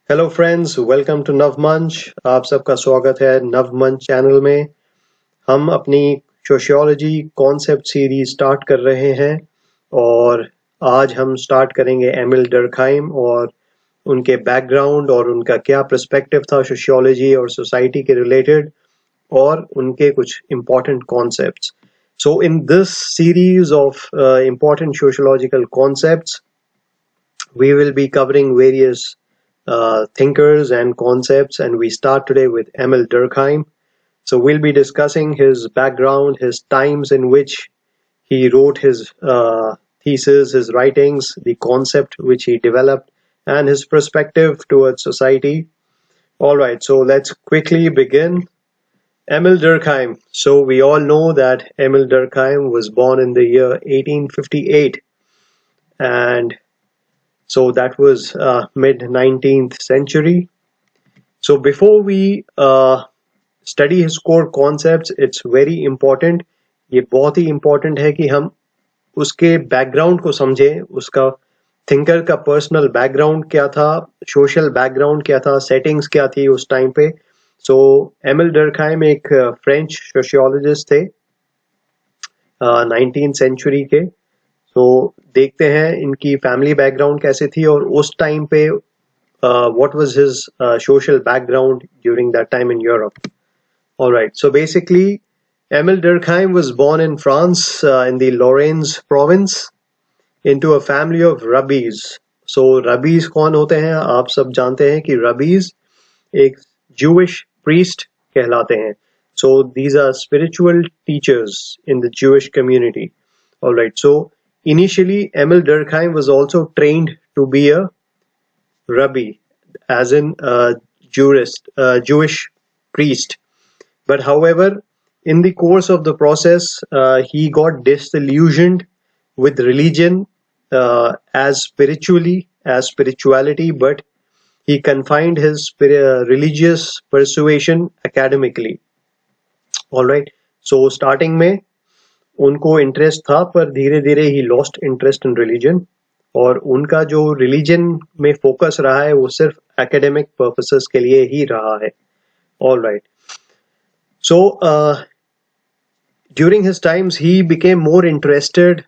Hello friends, welcome to Navmanch. आप सबका स्वागत है नवमंच चैनल में। हम अपनी सोशियोलॉजी कॉन्सेप्ट सीरीज स्टार्ट कर रहे हैं और आज हम स्टार्ट करेंगे एमिल डर्कहाइम और उनके बैकग्राउंड और उनका क्या पर्सपेक्टिव था सोशियोलॉजी और सोसाइटी के रिलेटेड और उनके कुछ important concepts. So in this series of important sociological concepts we will be covering various thinkers and concepts, and we start today with Emil Durkheim. So we'll be discussing his background, his times in which he wrote his thesis, his writings, the concept which he developed, and his perspective towards society. All right, so let's quickly begin. Emil Durkheim. So we all know that Emil Durkheim was born in the year 1858, and so that was mid 19th century. So before we study his core concepts, it's very important, ये बहुत ही important है कि हम उसके background को समझें, उसका thinker का पर्सनल बैकग्राउंड क्या था, सोशल बैकग्राउंड क्या था, सेटिंग्स क्या थी उस टाइम पे। सो एमिल डर्कहाइम एक फ्रेंच सोशियोलॉजिस्ट थे 19th सेंचुरी के। तो देखते हैं इनकी फैमिली बैकग्राउंड कैसे थी और उस टाइम पे what was his social background during that time in Europe. All right, so basically Emil Durkheim was born in France in the Lorraine province into a family of rabbis. So rabbis कौन होते हैं? आप सब जानते हैं कि rabbis एक Jewish priest कहलाते हैं. So these are spiritual teachers in the Jewish community. All right, so initially Emil Durkheim was also trained to be a rabbi, as in jurist, Jewish priest. But however, in the course of the process, he got disillusioned with religion as spirituality, but he confined his religious persuasion academically. All right. So starting में उनको interest था, पर धीरे धीरे he lost interest in religion और उनका जो religion में फोकस रहा है वो सिर्फ एकेडमिक पर्पसेस के लिए ही रहा है. All right. So during his times he became more interested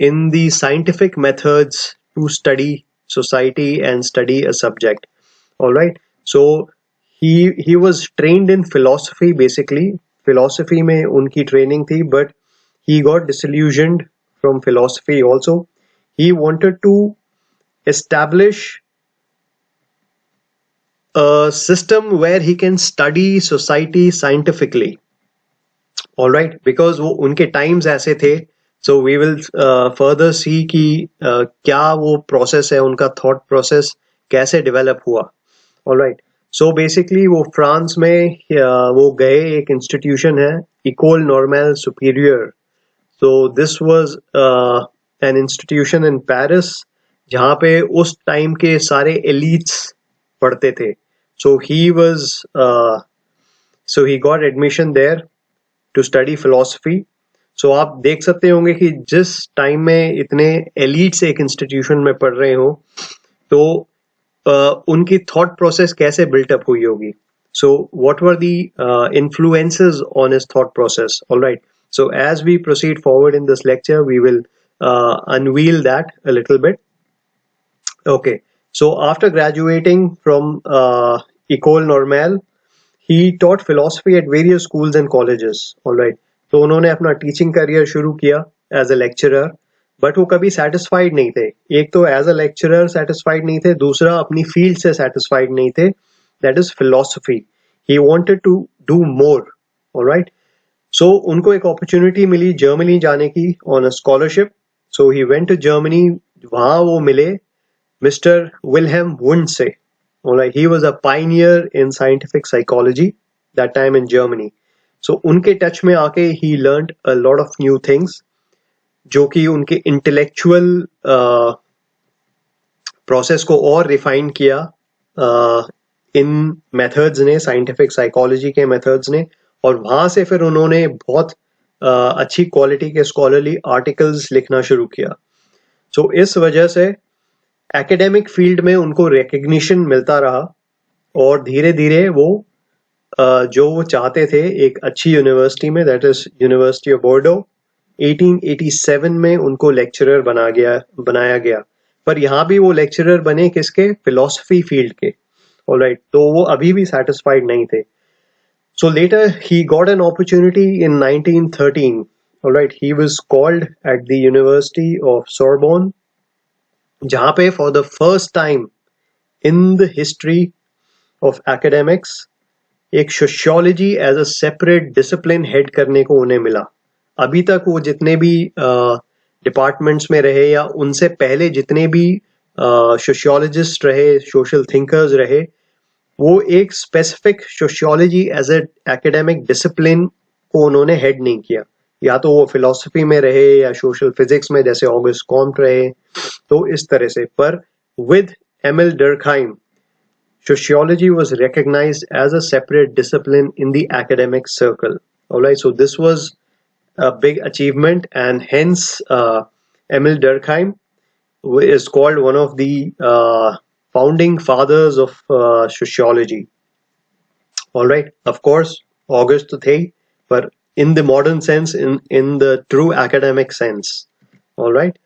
in the scientific methods to study society and study a subject. All right. So he was trained in philosophy. Basically philosophy में उनकी training थी, but he got disillusioned from philosophy also. He wanted to establish a system where he can study society scientifically. All right, because वो उनके times ऐसे थे. So we will further see कि क्या वो process है, उनका thought process कैसे develop हुआ. All right. So basically वो फ्रांस में वो गए, एक institution है École Normale Supérieure. So this was an institution in Paris जहाँ पे उस टाइम के सारे elites पढ़ते थे. So he got admission there to study philosophy. So आप देख सकते होंगे कि जिस टाइम में इतने elites एक institution में पढ़ रहे हो तो उनकी thought process कैसे built up हुई होगी. So what were the influences on his thought process? All right. So as we proceed forward in this lecture, we will unveil that a little bit. Okay. So after graduating from École Normale, he taught philosophy at various schools and colleges. All right. तो उन्होंने अपना teaching career शुरू किया as a lecturer, but वो कभी satisfied नहीं थे. एक तो एज अ लेक्चरर सेटिस्फाइड नहीं थे, दूसरा अपनी फील्ड से सेटिस्फाइड नहीं थे, that is philosophy. He wanted to do more. Alright. So उनको एक अपॉर्चुनिटी मिली जर्मनी जाने की on a scholarship. So he went to Germany. वहां वो मिले मिस्टर विल्हेम वुंड से. Alright. He was a pioneer in scientific psychology that time in Germany. So उनके टच में आके he learned a lot of new things जो कि उनके इंटेलेक्चुअल प्रोसेस को और रिफाइन किया इन मेथड्स ने, साइंटिफिक साइकोलॉजी के मेथड्स ने. और वहां से फिर उन्होंने बहुत अच्छी क्वालिटी के स्कॉलरली आर्टिकल्स लिखना शुरू किया. सो इस वजह से एकेडमिक फील्ड में उनको रिकग्निशन मिलता रहा और धीरे धीरे वो जो वो चाहते थे एक अच्छी यूनिवर्सिटी में, दैट इज यूनिवर्सिटी ऑफ बोर्डो, 1887 में उनको लेक्चरर बनाया गया। पर यहाँ भी वो लेक्चरर बने किसके? फिलोसफी फील्ड के। ऑलराइट, तो वो अभी भी सेटिस्फाइड नहीं थे। So later he got an opportunity in 1913. Alright, he was called at the University of Sorbonne, जहाँ पे for the first time in the history of academics एक sociology as a separate discipline head करने को उन्हें मिला। अभी तक वो जितने भी डिपार्टमेंट्स में रहे या उनसे पहले जितने भी सोशियोलॉजिस्ट रहे, सोशल थिंकर्स रहे, वो एक specific sociology as a academic discipline को उन्होंने हेड नहीं किया। या तो वो फिलॉसफी में रहे या सोशल फिजिक्स में जैसे ऑगस्ट कॉम्ट रहे, तो इस तरह से। पर with Emile Durkheim, sociology was recognized as a separate discipline in the academic circle. Alright, so this was a big achievement, and hence Emil Durkheim is called one of the founding fathers of sociology. Alright, of course, August to थे, but in the modern sense, in the true academic sense. Alright,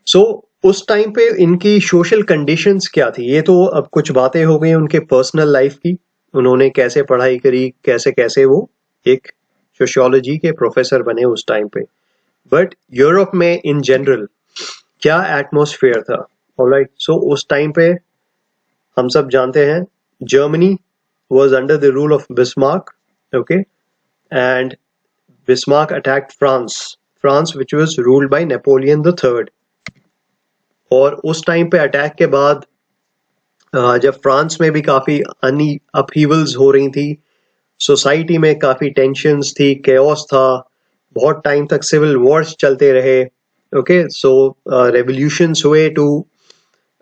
so उस time पे इनकी social conditions क्या थी? ये तो अब कुछ बातें हो गई उनके पर्सनल लाइफ की, उन्होंने कैसे पढ़ाई करी, कैसे कैसे वो एक सोशियोलॉजी के प्रोफेसर बने उस टाइम पे। बट यूरोप में इन जनरल क्या एटमॉस्फेयर था? ऑलराइट, सो उस टाइम पे हम सब जानते हैं Germany was under the rule of Bismarck, okay, and Bismarck attacked France which was ruled by Napoleon the third. और उस टाइम पे अटैक के बाद जब फ्रांस में भी काफी अपहीवल्स हो रही थी, सोसाइटी में काफी टेंशन्स थी, केओस था, बहुत टाइम तक सिविल वॉर्स चलते रहे, ओके, सो रेवोल्यूशंस हुए टू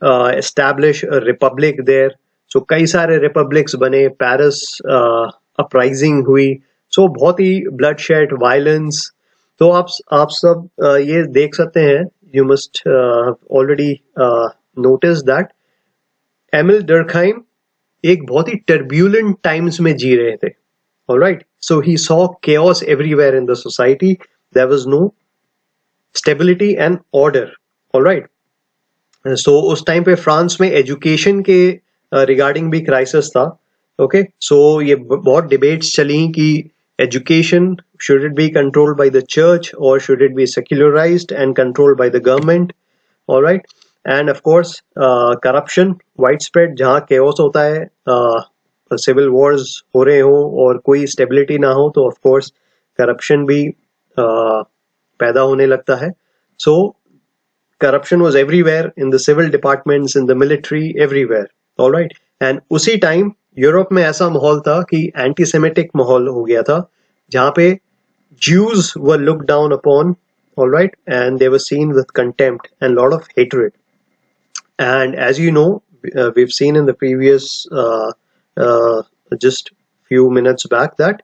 एस्टैब्लिश रिपब्लिक देयर। सो कई सारे रिपब्लिक्स बने, पेरिस अपराइजिंग हुई, सो बहुत ही ब्लडशेड, वायलेंस। तो आप सब ये देख सकते हैं, you must already notice that Emil Durkheim एक बहुत ही turbulent times में जी रहे थे। Alright, so he saw chaos everywhere in the society. There was no stability and order. Alright, so उस टाइम पे फ्रांस में एजुकेशन के रिगार्डिंग भी क्राइसिस था। ओके, सो ये बहुत डिबेट्स चली कि education, should it be controlled by the church or should it be secularized and controlled by the government? All right, and of course corruption widespread, जहाँ chaos होता है, civil wars हो रहे हो और कोई stability ना हो, तो of course corruption भी पैदा होने लगता है। So corruption was everywhere, in the civil departments, in the military, everywhere. All right, and उसी टाइम यूरोप में ऐसा माहौल था कि एंटीसेमेटिक माहौल हो गया था, जहाँ पे Jews were looked down upon, all right, and they were seen with contempt and lot of hatred. And as you know, we've seen in the previous just few minutes back that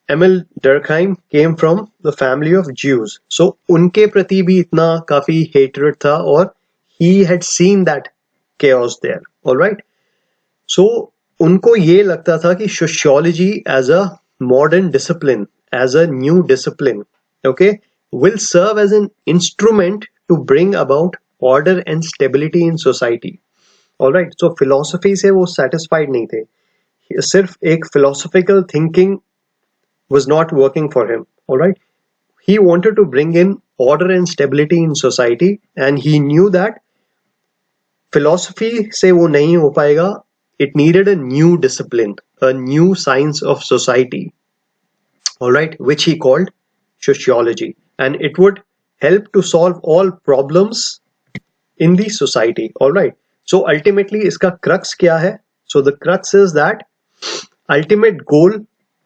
Emil Durkheim came from the family of Jews. So उनके प्रति भी इतना काफी hatred था, और he had seen that chaos there, all right. So उनको ये लगता था कि sociology as a modern discipline, as a new discipline, okay, will serve as an instrument to bring about order and stability in society. All right, so philosophy से वो satisfied नहीं थे, सिर्फ एक philosophical thinking was not working for him. All right, he wanted to bring in order and stability in society, and he knew that philosophy से वो नहीं हो पाएगा. It needed a new discipline, a new science of society, all right, which he called sociology, and it would help to solve all problems in the society. All right, so ultimately इसका crux क्या है? So the crux is that ultimate goal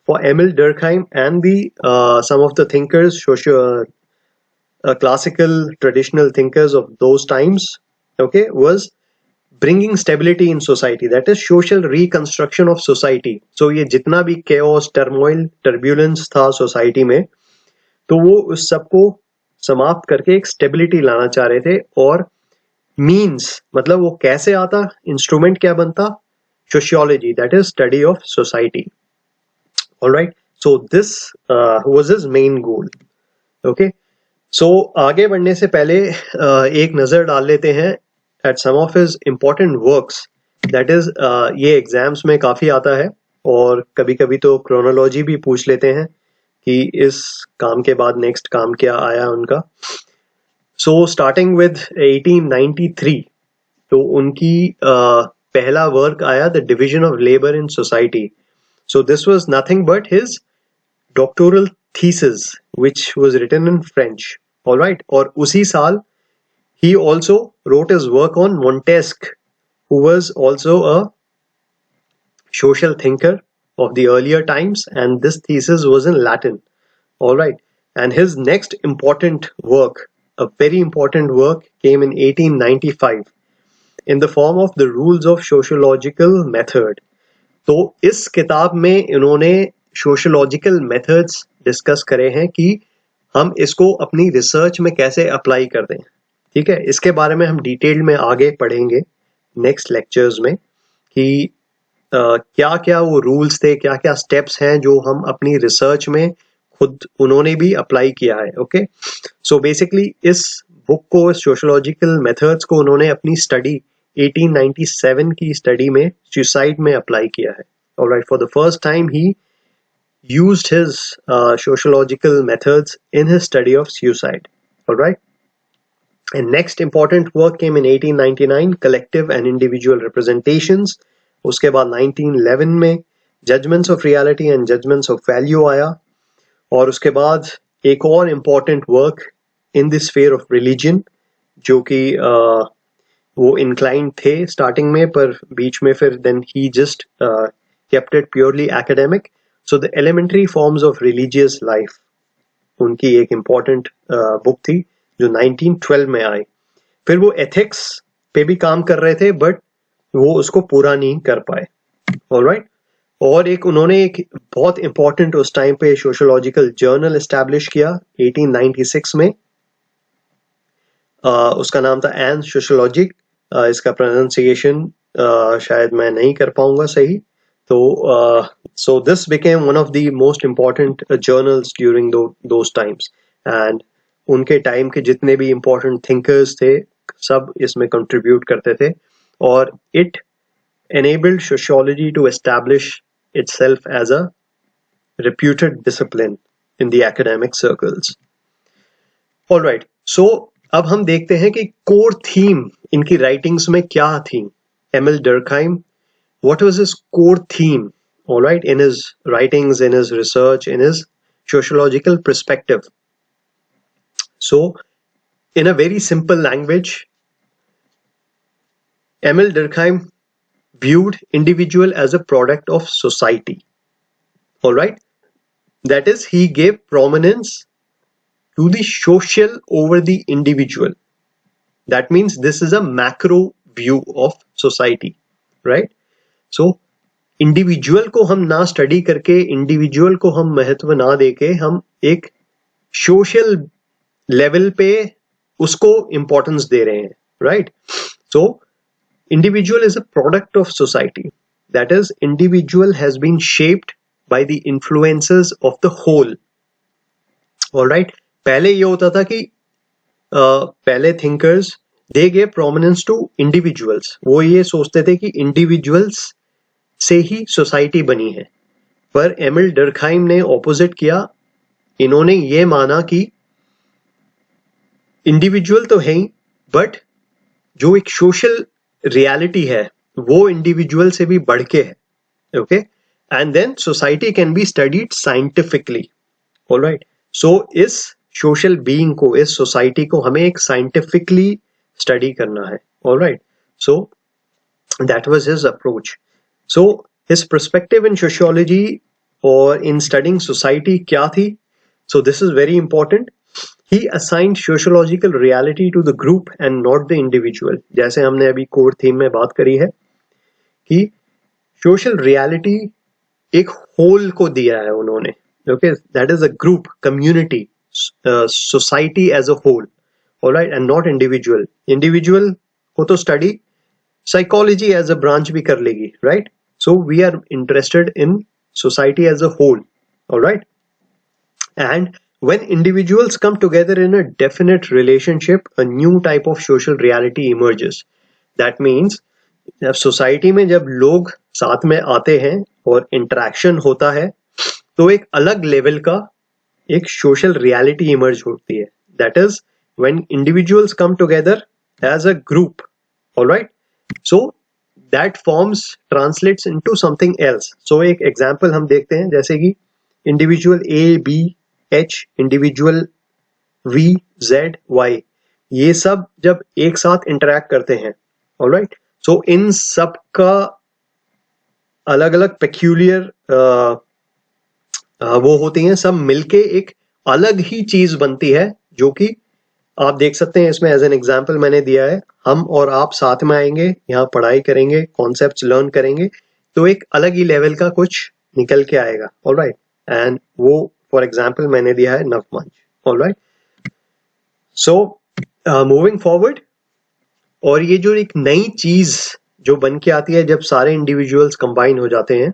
for Emil Durkheim and the some of the thinkers, classical traditional thinkers of those times, okay, was bringing stability in society, that is social reconstruction of society. So ये जितना भी chaos, turmoil, turbulence था society में, तो वो उस सबको समाप्त करके एक stability लाना चाह रहे थे. और means मतलब वो कैसे आता, instrument क्या बनता, sociology, that is study of society. All right, so this was his main goal. Okay, so आगे बढ़ने से पहले एक नजर डाल लेते हैं at some of his important works. That is ये एग्जाम्स में काफी आता है और कभी कभी तो क्रोनोलॉजी भी पूछ लेते हैं कि इस काम के बाद नेक्स्ट काम क्या आया उनका. सो स्टार्टिंग विद 1893, तो उनकी पहला वर्क आया the division of labour in society. So this was nothing but his doctoral thesis which was written in French. All right, और उसी साल he also wrote his work on Montesquieu, who was also a social thinker of the earlier times, and this thesis was in Latin. All right, and his next important work, a very important work, came in 1895 in the form of the Rules of Sociological Method. तो इस किताब में इन्होंने sociological methods discuss करे हैं कि हम इसको अपनी रिसर्च में कैसे अप्लाई कर दें. ठीक है, इसके बारे में हम डिटेल में आगे पढ़ेंगे नेक्स्ट लेक्चर्स में कि क्या क्या वो रूल्स थे, क्या क्या स्टेप्स हैं जो हम अपनी रिसर्च में खुद उन्होंने भी अप्लाई किया है. ओके, सो बेसिकली इस बुक को, सोशियोलॉजिकल मेथड्स को उन्होंने अपनी स्टडी 1897 की स्टडी में सुसाइड में अप्लाई किया है. Alright, for the first time he used his sociological methods in his study of suicide. All right, and next important work came in 1899, collective and individual representations. उसके बाद 1911 में judgments of reality and judgments of value आया. और उसके बाद एक और important work in the sphere of religion, जो कि वो inclined थे starting में, पर बीच में फिर then he just kept it purely academic. So the elementary forms of religious life, उनकी एक important book थी जो 1912 में आई. फिर वो ethics पे भी काम कर रहे थे but वो उसको पूरा नहीं कर पाए. Alright, और एक उन्होंने एक बहुत important उस टाइम पे sociological journal establish किया 1896 में. उसका नाम था एन सोशियोलॉजिक. इसका pronunciation शायद मैं नहीं कर पाऊंगा सही. So this became one of the most important journals during those times, and उनके टाइम के जितने भी important thinkers थे सब इसमें contribute करते थे, और it enabled sociology to establish itself as a reputed discipline in the academic circles. All right, so अब हम देखते हैं कि core theme इनकी writings में क्या थी. Emil Durkheim, what was his core theme, all right, in his writings, in his research, in his sociological perspective? So in a very simple language, Emil Durkheim viewed individual as a product of society. All right, that is, he gave prominence to the social over the individual. That means this is a macro view of society, right? So individual को हम ना study करके, individual को हम महत्व ना देके, हम एक सोशल लेवल पे उसको इंपॉर्टेंस दे रहे हैं, right? So individual is a product of society. That is, individual has been shaped by the influences of the whole. Alright, पहले ये होता था कि पहले thinkers they gave prominence to individuals. वो ये सोचते थे कि इंडिविजुअल्स से ही सोसाइटी बनी है. पर एमिल डर्कहाइम ने ऑपोजिट किया. इन्होंने ये माना कि इंडिविजुअल तो है ही, बट जो एक सोशल रियलिटी है वो इंडिविजुअल से भी बढ़ के है. Okay, and then society can be studied scientifically. Alright, so इस सोशल बीइंग को, इस सोसाइटी को हमें एक साइंटिफिकली स्टडी करना है. Alright, so that was his approach. So his perspective in sociology or in studying society क्या थी? So this is very important. He assigned sociological reality to the group and not the individual. जैसे हमने अभी core theme में बात करी है कि social reality एक whole को दिया है उन्होंने. Okay, that is a group, community, society as a whole. All right, and not individual. Individual को तो study psychology as a branch भी कर लेगी, right? So we are interested in society as a whole, all right? And when individuals come together in a definite relationship, a new type of social reality emerges. That means जब society में जब लोग साथ में आते हैं और interaction होता है तो एक अलग लेवल का एक सोशल रियलिटी इमर्ज होती है. That is when individuals come together as a group, alright? So that forms translates into something else. So एक एग्जांपल हम देखते हैं, जैसे कि individual A, B, H, individual V, Z, Y, ये सब जब एक साथ इंटरेक्ट करते हैं, ऑलराइट? सो इन सब का अलग अलग पेक्यूलियर वो होती हैं, सब मिलके एक अलग ही चीज बनती है, जो कि आप देख सकते हैं इसमें. एज एन एग्जांपल मैंने दिया है, हम और आप साथ में आएंगे, यहाँ पढ़ाई करेंगे, कॉन्सेप्ट्स लर्न करेंगे, तो एक अलग ही लेवल का कुछ निकल के आएगा, ऑलराइट? एंड वो फॉर एग्जांपल मैंने दिया है नवमंच, ऑलराइट? सो मूविंग फॉरवर्ड, और ये जो एक नई चीज जो बन के आती है जब सारे इंडिविजुअल्स कंबाइन हो जाते हैं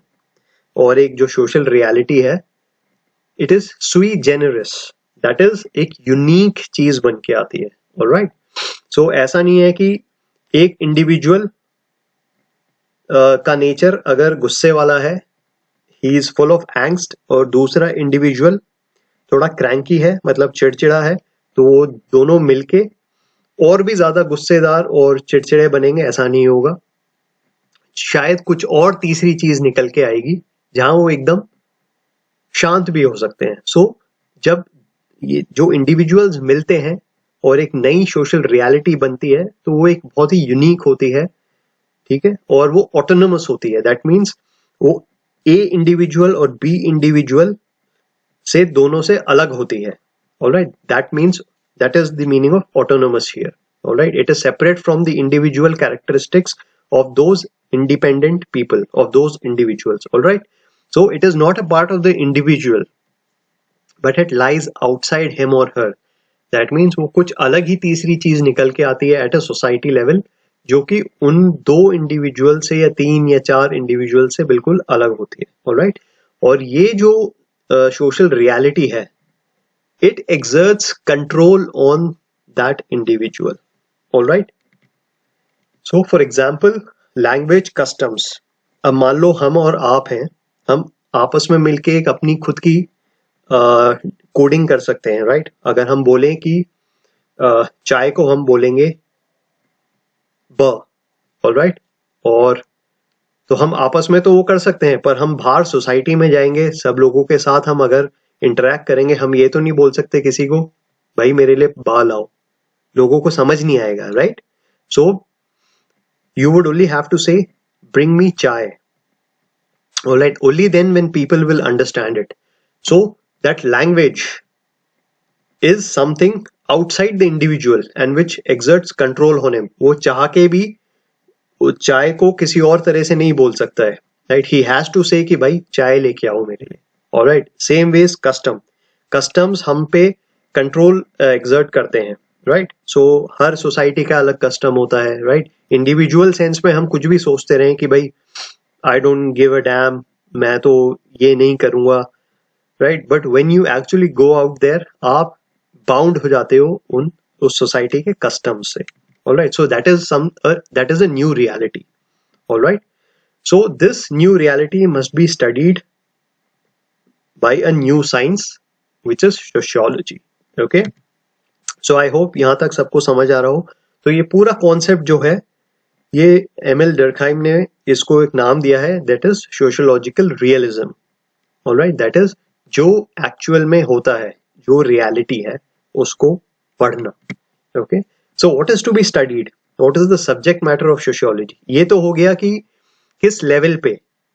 और एक जो सोशल रियलिटी है, इट इज सुई जेनरस. दैट इज एक यूनिक चीज बन के आती है, ऑलराइट? सो ऐसा नहीं है कि एक इंडिविजुअल का नेचर अगर गुस्से वाला है, he is full of angst, और दूसरा इंडिविजुअल थोड़ा क्रैंकी है, मतलब चिड़चिड़ा है, तो वो दोनों मिलके और भी ज्यादा गुस्सेदार और चिड़चिड़े बनेंगे, ऐसा नहीं होगा. शायद कुछ और तीसरी चीज निकल के आएगी जहां वो एकदम शांत भी हो सकते हैं. सो जब ये जो इंडिविजुअल्स मिलते हैं और एक नई सोशल रियलिटी बनती है, तो वो एक बहुत ही यूनिक होती है, ठीक है? और वो ऑटोनोमस होती है. दैट मीन्स वो ए इंडिविजुअल और बी इंडिविजुअल से दोनों से अलग होती है, alright? That means that is the meaning of autonomous here, all right? It is separate from the individual characteristics of those independent people, of those individuals, all right? So it is not a part of the individual, but it lies outside him or her. That means वो कुछ अलग ही तीसरी चीज निकल के आती है at a society level, जो कि उन दो इंडिविजुअल से या तीन या चार इंडिविजुअल से बिल्कुल अलग होती है, all right? और ये जो सोशल रियलिटी है, it exerts control on that individual, all right? So for example, language customs. अब मान लो हम और आप हैं, हम आपस में मिलके एक अपनी खुद की कोडिंग कर सकते हैं, राइट? अगर हम बोलें कि चाय को हम बोलेंगे ब, all right? और तो हम आपस में तो वो कर सकते हैं, पर हम बाहर सोसाइटी में जाएंगे, सब लोगों के साथ हम अगर इंटरेक्ट करेंगे, हम ये तो नहीं बोल सकते किसी को भाई मेरे लिए बा लाओ, लोगों को समझ नहीं आएगा, right? So you would only have to say bring me chai, alright? Only then when people will understand it. So that language is something outside the individual and which exerts control on him. वो चाह के भी वो चाय को किसी और तरह से नहीं बोल सकता है, राइट? ही हैज टू से कि भाई चाय लेके आओ मेरे लिए, ऑलराइट? सेम वेज कस्टम्स हम पे कंट्रोल एक्सर्ट करते हैं, राइट? सो हर सोसाइटी का अलग कस्टम होता है, राइट? इंडिविजुअल सेंस में हम कुछ भी सोचते रहे कि भाई I don't give a damn, मैं तो ये नहीं करूंगा, right? But when you actually go out there, आप बाउंड हो जाते हो उस सोसाइटी के कस्टम्स से, alright? So that is a new reality, alright? So this new reality must be studied by a new science which is sociology. Okay, so I hope यहाँ तक सबको समझ आ रहा हो. तो ये पूरा कॉन्सेप्ट जो है, ये एमिल डर्कहाइम ने इसको एक नाम दिया है, that is sociological realism, alright? that is जो एक्चुअल में होता है, जो रियलिटी है, उसको पढ़ना. Okay, so what is to be studied? What is the subject matter of sociology? ये तो हो गया कि किस लेवल पे,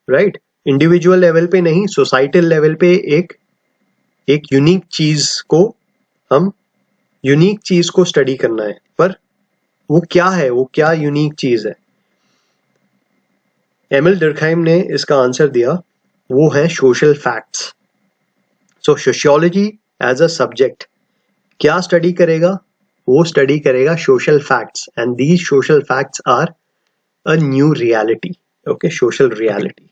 राइट? इंडिविजुअल लेवल पे नहीं, सोसाइटल लेवल पे एक यूनिक चीज को स्टडी करना है. पर वो क्या है, वो क्या यूनिक चीज है? एमिल डर्कहाइम ने इसका आंसर दिया, वो है social facts. So sociology as a subject क्या स्टडी करेगा? वो स्टडी करेगा social facts, and these social facts are a new reality. okay, social reality.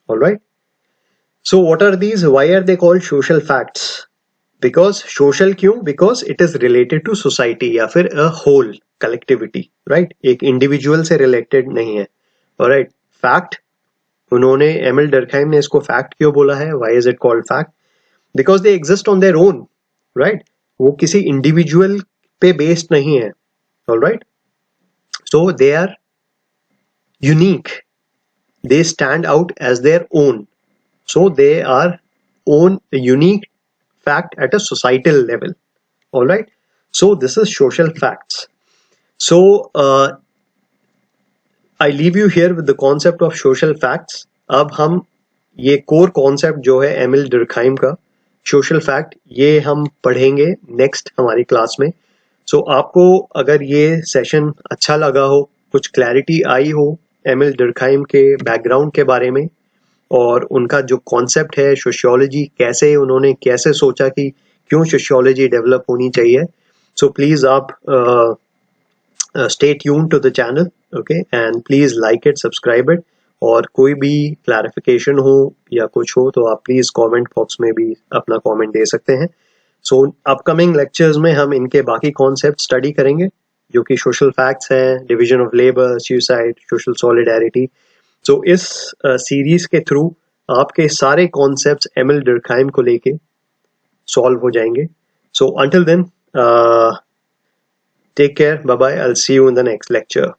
All right. So what are these? Why are they called social facts? Because social क्यों? Because it is related to society या फिर a whole collectivity, right? एक individual से related नहीं है. Alright, fact. उन्होंने Emil Durkheim ने इसको fact क्यों बोला है? Why is it called fact? Because they exist on their own, right? वो किसी individual पे based नहीं है. Alright, so they are unique. They stand out as their own. So they are own a unique fact at a societal level. All right. So this is social facts. So I leave you here with the concept of social facts. अब हम ये core concept जो है Emil Durkheim का social fact, ये हम पढ़ेंगे next हमारी क्लास में. So आपको अगर ये सेशन अच्छा लगा हो, कुछ क्लैरिटी आई हो एमिल डर्कहाइम के बैकग्राउंड के बारे में और उनका जो कॉन्सेप्ट है सोशियोलॉजी, कैसे उन्होंने कैसे सोचा कि क्यों सोशियोलॉजी डेवलप होनी चाहिए, सो प्लीज आप stay tuned to the channel, okay, and please like it, subscribe it. और कोई भी क्लैरिफिकेशन हो या कुछ हो तो आप प्लीज कमेंट बॉक्स में भी अपना कमेंट दे सकते हैं. सो अपकमिंग लेक्चर्स में हम इनके बाकी कॉन्सेप्ट स्टडी करेंगे जो कि सोशल फैक्ट्स हैं, division of labour, suicide, social solidarity. So इस सीरीज के थ्रू आपके सारे कॉन्सेप्ट्स एमिल डर्कहाइम को लेके सॉल्व हो जाएंगे. So until then, take care, bye bye, I will see you in the next lecture.